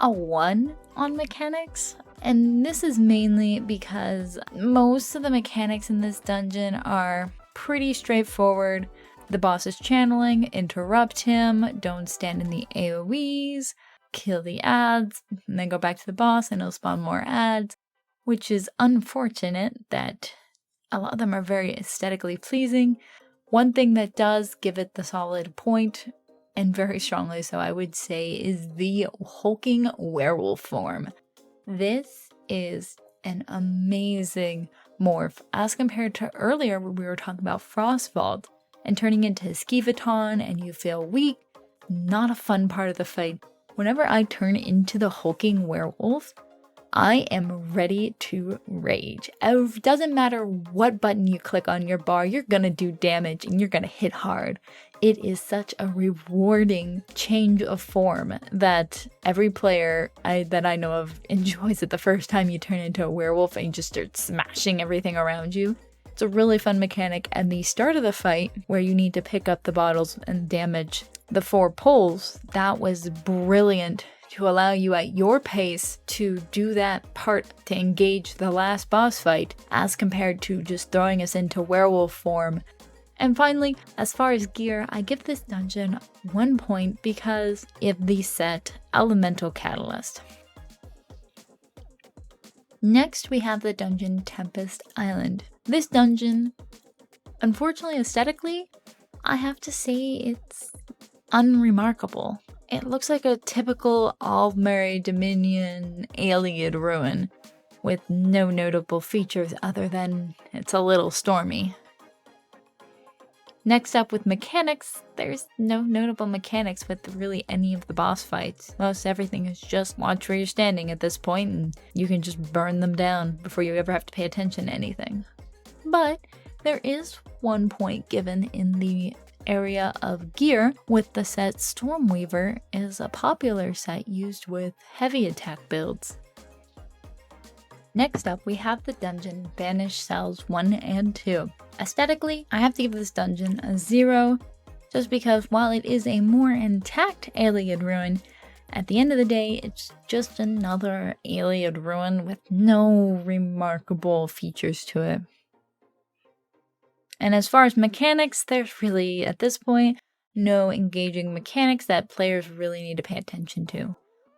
a 1 on mechanics, and this is mainly because most of the mechanics in this dungeon are pretty straightforward. The boss is channeling, interrupt him, don't stand in the AoEs, kill the ads, and then go back to the boss and it'll spawn more ads, which is unfortunate that a lot of them are very aesthetically pleasing. One thing that does give it the solid point, and very strongly so I would say, is the hulking werewolf form. This is an amazing morph as compared to earlier where we were talking about Frostvault and turning into a Skeevaton and you feel weak. Not a fun part of the fight. Whenever I turn into the hulking werewolf, I am ready to rage. It doesn't matter what button you click on your bar, you're gonna do damage and you're gonna hit hard. It is such a rewarding change of form that every player that I know of enjoys it the first time you turn into a werewolf and you just start smashing everything around you. It's a really fun mechanic, and the start of the fight, where you need to pick up the bottles and damage the 4 poles, that was brilliant to allow you at your pace to do that part to engage the last boss fight, as compared to just throwing us into werewolf form. And finally, as far as gear, I give this dungeon 1 point because of the set Elemental Catalyst. Next, we have the dungeon Tempest Island. This dungeon, unfortunately aesthetically, I have to say it's unremarkable. It looks like a typical Aldmeri Dominion Ayleid ruin with no notable features other than it's a little stormy. Next up with mechanics, there's no notable mechanics with really any of the boss fights. Most everything is just watch where you're standing at this point and you can just burn them down before you ever have to pay attention to anything. But there is 1 point given in the area of gear, with the set Stormweaver is a popular set used with heavy attack builds. Next up, we have the dungeon Banished Cells 1 and 2. Aesthetically, I have to give this dungeon a 0, just because while it is a more intact Ayleid ruin, at the end of the day, it's just another Ayleid ruin with no remarkable features to it. And as far as mechanics, there's really, at this point, no engaging mechanics that players really need to pay attention to.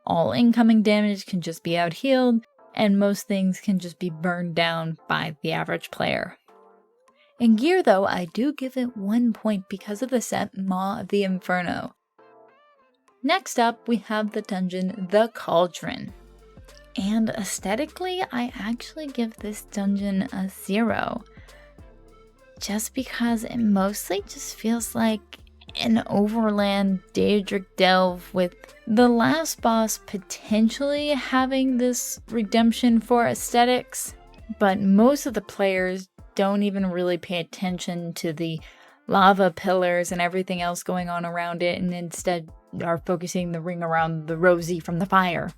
All incoming damage can just be out-healed, and most things can just be burned down by the average player. In gear though, I do give it 1 point because of the set Maw of the Inferno. Next up, we have the dungeon The Cauldron. And aesthetically, I actually give this dungeon a 0. Just because it mostly just feels like an overland Daedric delve, with the last boss potentially having this redemption for aesthetics, but most of the players don't even really pay attention to the lava pillars and everything else going on around it, and instead are focusing the ring around the Rosie from the fire.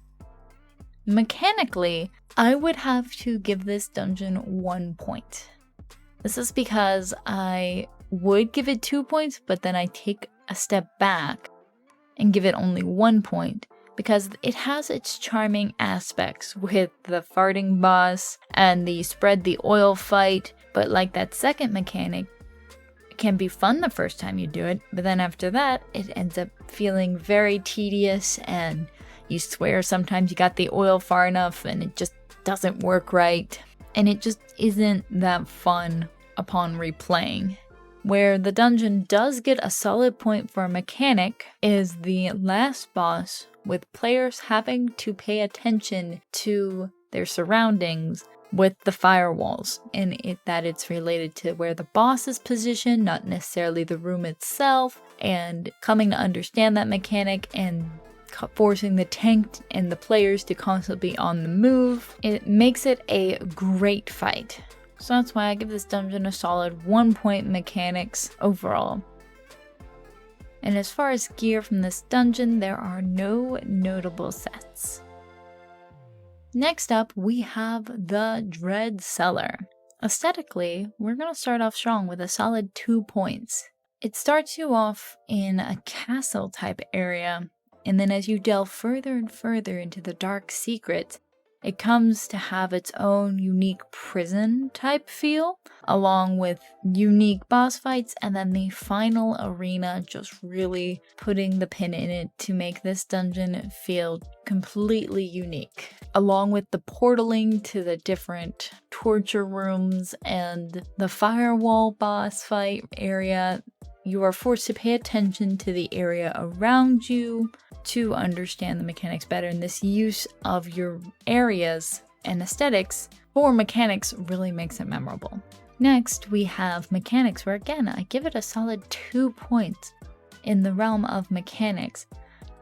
Mechanically, I would have to give this dungeon 1 point. This is because I would give it 2 points, but then I take a step back and give it only 1 point, because it has its charming aspects with the farting boss and the spread the oil fight, but like that second mechanic, it can be fun the first time you do it, but then after that, it ends up feeling very tedious, and you swear sometimes you got the oil far enough and it just doesn't work right, and it just isn't that fun upon replaying. Where the dungeon does get a solid point for a mechanic is the last boss, with players having to pay attention to their surroundings with the firewalls, and that it's related to where the boss is positioned, not necessarily the room itself, and coming to understand that mechanic and forcing the tank and the players to constantly be on the move. It makes it a great fight. So that's why I give this dungeon a solid 1 point mechanics overall. And as far as gear from this dungeon, there are no notable sets. Next up, we have the Dread Cellar. Aesthetically, we're going to start off strong with a solid 2 points. It starts you off in a castle type area, and then as you delve further and further into the dark secrets, it comes to have its own unique prison type feel, along with unique boss fights, and then the final arena just really putting the pin in it to make this dungeon feel completely unique. Along with the portaling to the different torture rooms and the firewall boss fight area, you are forced to pay attention to the area around you to understand the mechanics better, and this use of your areas and aesthetics for mechanics really makes it memorable. Next, we have mechanics, where again, I give it a solid 2 points in the realm of mechanics,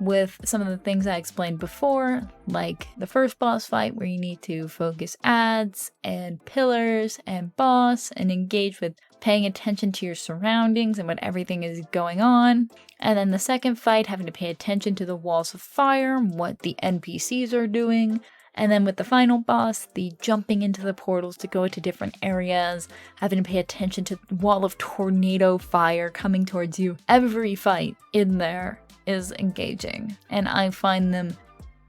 with some of the things I explained before, like the first boss fight where you need to focus ads and pillars and boss and engage with paying attention to your surroundings and what everything is going on. And then the second fight, having to pay attention to the walls of fire and what the NPCs are doing. And then with the final boss, the jumping into the portals to go to different areas, having to pay attention to the wall of tornado fire coming towards you. Every fight in there is engaging, and I find them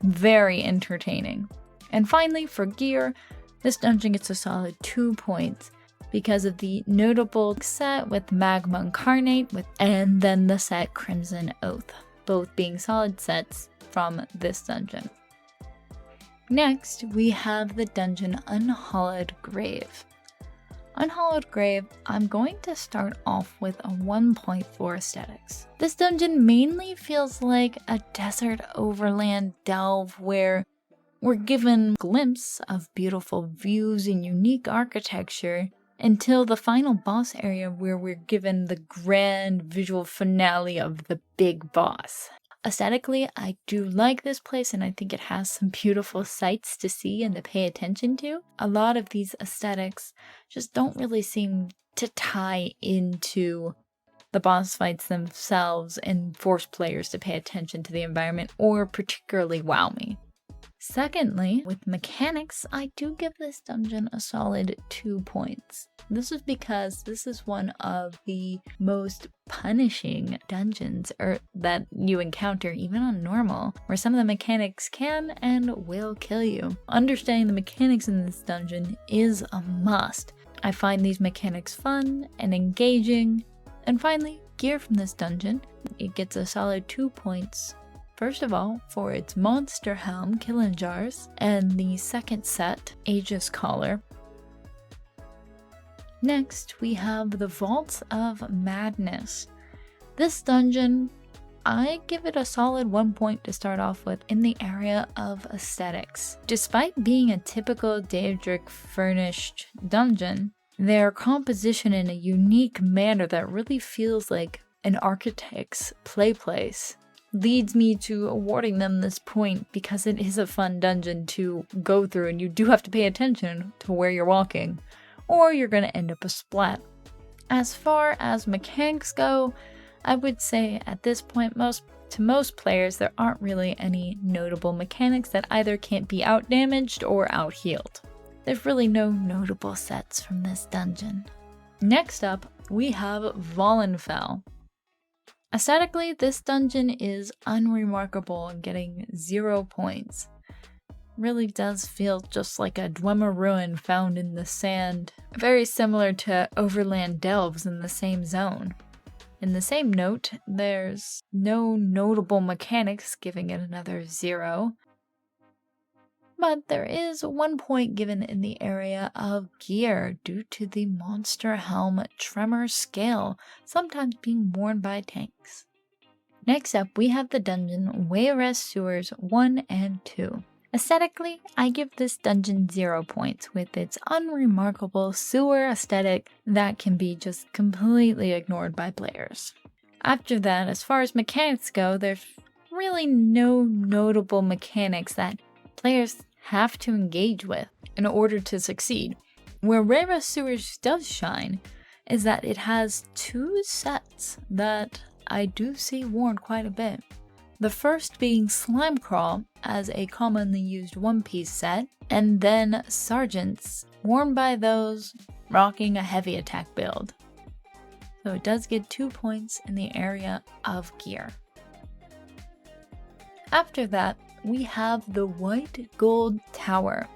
very entertaining. And finally, for gear, this dungeon gets a solid 2 points because of the notable set with Magma Incarnate and then the set Crimson Oath, both being solid sets from this dungeon. Next, we have the dungeon Unhallowed Grave. Unhallowed Grave, I'm going to start off with a 1 point for aesthetics. This dungeon mainly feels like a desert overland delve where we're given a glimpse of beautiful views and unique architecture until the final boss area where we're given the grand visual finale of the big boss. Aesthetically, I do like this place, and I think it has some beautiful sights to see and to pay attention to. A lot of these aesthetics just don't really seem to tie into the boss fights themselves and force players to pay attention to the environment or particularly wow me. Secondly, with mechanics, I do give this dungeon a solid 2 points. This is because this is one of the most punishing dungeons that you encounter even on normal, where some of the mechanics can and will kill you. Understanding the mechanics in this dungeon is a must. I find these mechanics fun and engaging. And finally, gear from this dungeon, it gets a solid 2 points. First of all, for its monster helm, Killing Jars, and the second set, Aegis Collar. Next, we have the Vaults of Madness. This dungeon, I give it a solid 1 point to start off with in the area of aesthetics. Despite being a typical Daedric furnished dungeon, their composition in a unique manner that really feels like an architect's play place leads me to awarding them this point because it is a fun dungeon to go through and you do have to pay attention to where you're walking or you're going to end up a splat. As far as mechanics go, I would say at this point to most players there aren't really any notable mechanics that either can't be out-damaged or out-healed. There's really no notable sets from this dungeon. Next up, we have Vahlenfell. Aesthetically, this dungeon is unremarkable and getting 0 points. Really does feel just like a Dwemer ruin found in the sand, very similar to Overland Delves in the same zone. In the same note, there's no notable mechanics, giving it another 0. But there is 1 point given in the area of gear due to the monster helm Tremor Scale, sometimes being worn by tanks. Next up, we have the dungeon Wayrest Sewers 1 and 2. Aesthetically, I give this dungeon 0 points with its unremarkable sewer aesthetic that can be just completely ignored by players. After that, as far as mechanics go, there's really no notable mechanics that players have to engage with in order to succeed. Where Wayrest Sewers does shine is that it has 2 sets that I do see worn quite a bit. The first being Slime Crawl as a commonly used one-piece set, and then Sergeants, worn by those rocking a heavy attack build. So it does get 2 points in the area of gear. After that, we have the White Gold Tower,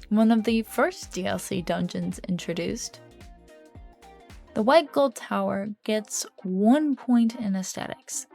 one of the first DLC dungeons introduced. The White Gold Tower gets 1 point in aesthetics.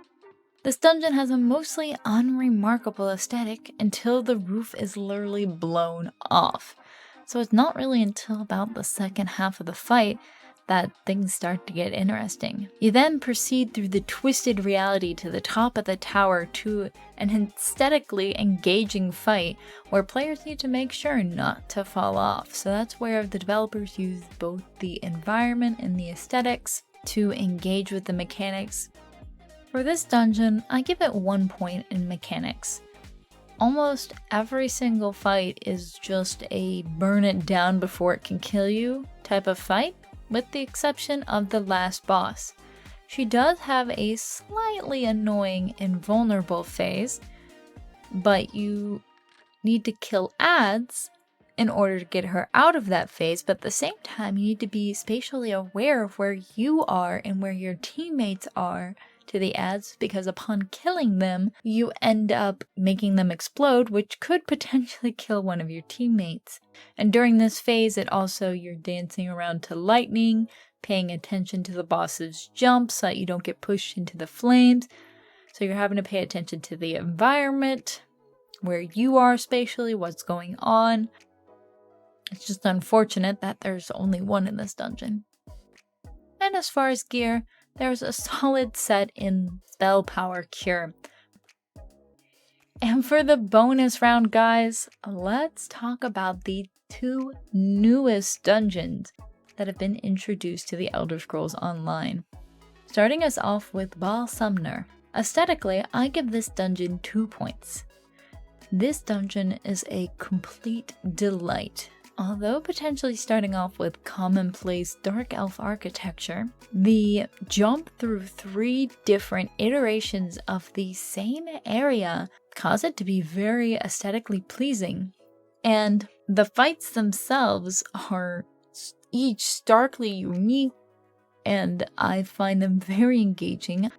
This dungeon has a mostly unremarkable aesthetic until the roof is literally blown off. So it's not really until about the second half of the fight that things start to get interesting. You then proceed through the twisted reality to the top of the tower to an aesthetically engaging fight where players need to make sure not to fall off. So that's where the developers use both the environment and the aesthetics to engage with the mechanics. For this dungeon, I give it 1 point in mechanics. Almost every single fight is just a burn it down before it can kill you type of fight, with the exception of the last boss. She does have a slightly annoying invulnerable phase, but you need to kill ads in order to get her out of that phase, but at the same time you need to be spatially aware of where you are and where your teammates are to the ads, because upon killing them, you end up making them explode, which could potentially kill one of your teammates. And during this phase, you're dancing around to lightning, paying attention to the boss's jumps so that you don't get pushed into the flames. So you're having to pay attention to the environment, where you are spatially, what's going on. It's just unfortunate that there's only one in this dungeon. And as far as gear, there's a solid set in Spell Power Cure. And for the bonus round, guys, let's talk about the 2 newest dungeons that have been introduced to the Elder Scrolls Online. Starting us off with Bal Sumner. Aesthetically, I give this dungeon 2 points. This dungeon is a complete delight. Although potentially starting off with commonplace Dark Elf architecture, the jump through 3 different iterations of the same area cause it to be very aesthetically pleasing. And the fights themselves are each starkly unique, and I find them very engaging.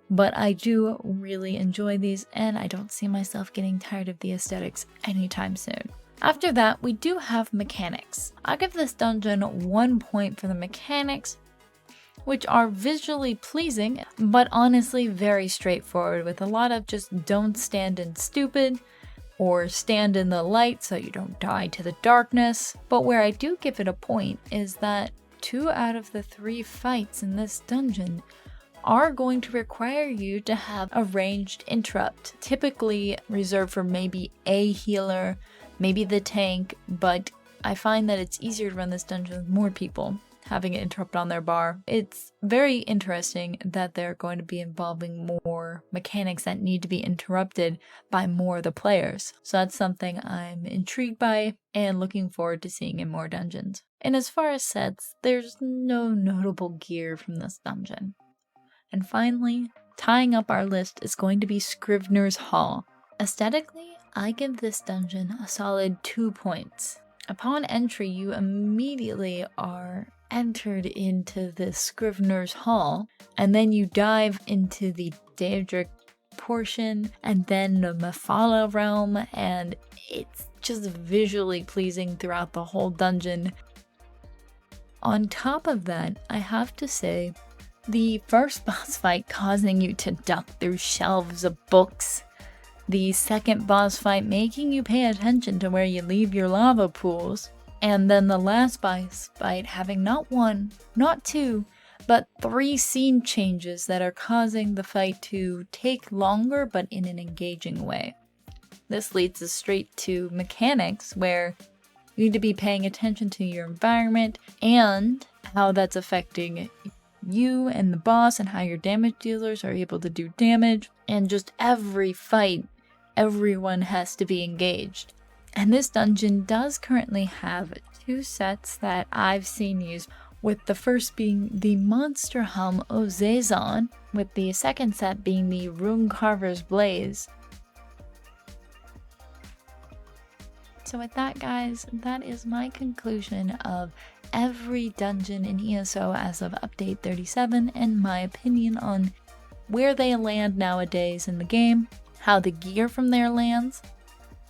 But I do really enjoy these, and I don't see myself getting tired of the aesthetics anytime soon. After that, we do have mechanics. I give this dungeon 1 point for the mechanics, which are visually pleasing, but honestly very straightforward, with a lot of just don't stand in stupid, or stand in the light so you don't die to the darkness. But where I do give it a point is that 2 out of the 3 fights in this dungeon are going to require you to have a ranged interrupt, typically reserved for maybe a healer, maybe the tank, but I find that it's easier to run this dungeon with more people. having it interrupt on their bar. It's very interesting that they're going to be involving more mechanics that need to be interrupted by more of the players. So that's something I'm intrigued by and looking forward to seeing in more dungeons. And as far as sets, there's no notable gear from this dungeon. And finally, tying up our list is going to be Scrivners Hall. Aesthetically, I give this dungeon a solid 2 points. Upon entry, you immediately are entered into the Scrivners Hall, and then you dive into the Daedric portion, and then the Mephala realm, and it's just visually pleasing throughout the whole dungeon. On top of that, I have to say, the first boss fight causing you to duck through shelves of books, the second boss fight making you pay attention to where you leave your lava pools, and then the last boss fight having not 1, not 2, but 3 scene changes that are causing the fight to take longer but in an engaging way. This leads us straight to mechanics where you need to be paying attention to your environment and how that's affecting you and the boss and how your damage dealers are able to do damage, and just every fight everyone has to be engaged. And this dungeon does currently have 2 sets that I've seen used, with the first being the Monster Helm of Zazon, with the second set being the Rune Carver's Blaze. So with that, guys, that is my conclusion of every dungeon in ESO as of update 37 and my opinion on where they land nowadays in the game, how the gear from there lands,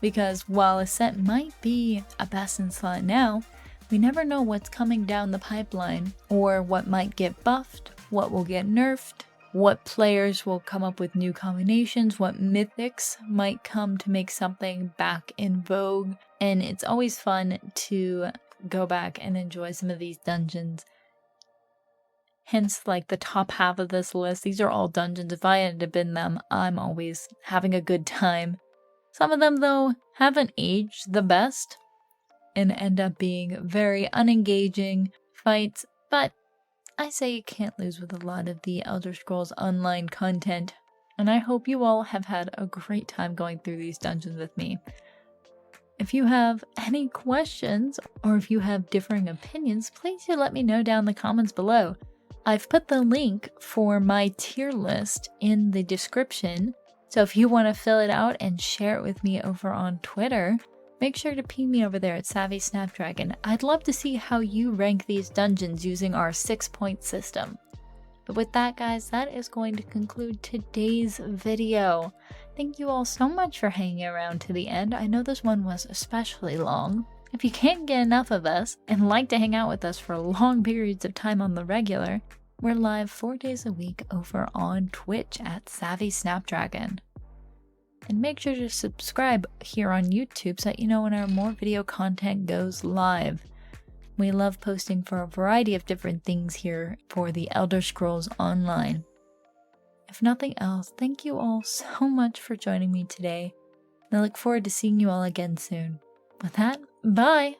because while a set might be a best in slot now, we never know what's coming down the pipeline, or what might get buffed, what will get nerfed, what players will come up with new combinations, what mythics might come to make something back in vogue, and it's always fun to go back and enjoy some of these dungeons. Hence, like, the top half of this list, these are all dungeons. If I had been them, I'm always having a good time. Some of them, though, haven't aged the best and end up being very unengaging fights, but I say you can't lose with a lot of the Elder Scrolls Online content, and I hope you all have had a great time going through these dungeons with me. If you have any questions, or if you have differing opinions, please do let me know down in the comments below. I've put the link for my tier list in the description, so if you want to fill it out and share it with me over on Twitter, make sure to ping me over there at Savvy Snapdragon. I'd love to see how you rank these dungeons using our 6-point system. But with that, guys, that is going to conclude today's video. Thank you all so much for hanging around to the end. I know this one was especially long. If you can't get enough of us and like to hang out with us for long periods of time on the regular, we're live 4 days a week over on Twitch at Savvy Snapdragon. And make sure to subscribe here on YouTube so that you know when our more video content goes live. We love posting for a variety of different things here for the Elder Scrolls Online. If nothing else, thank you all so much for joining me today. I look forward to seeing you all again soon. With that, bye!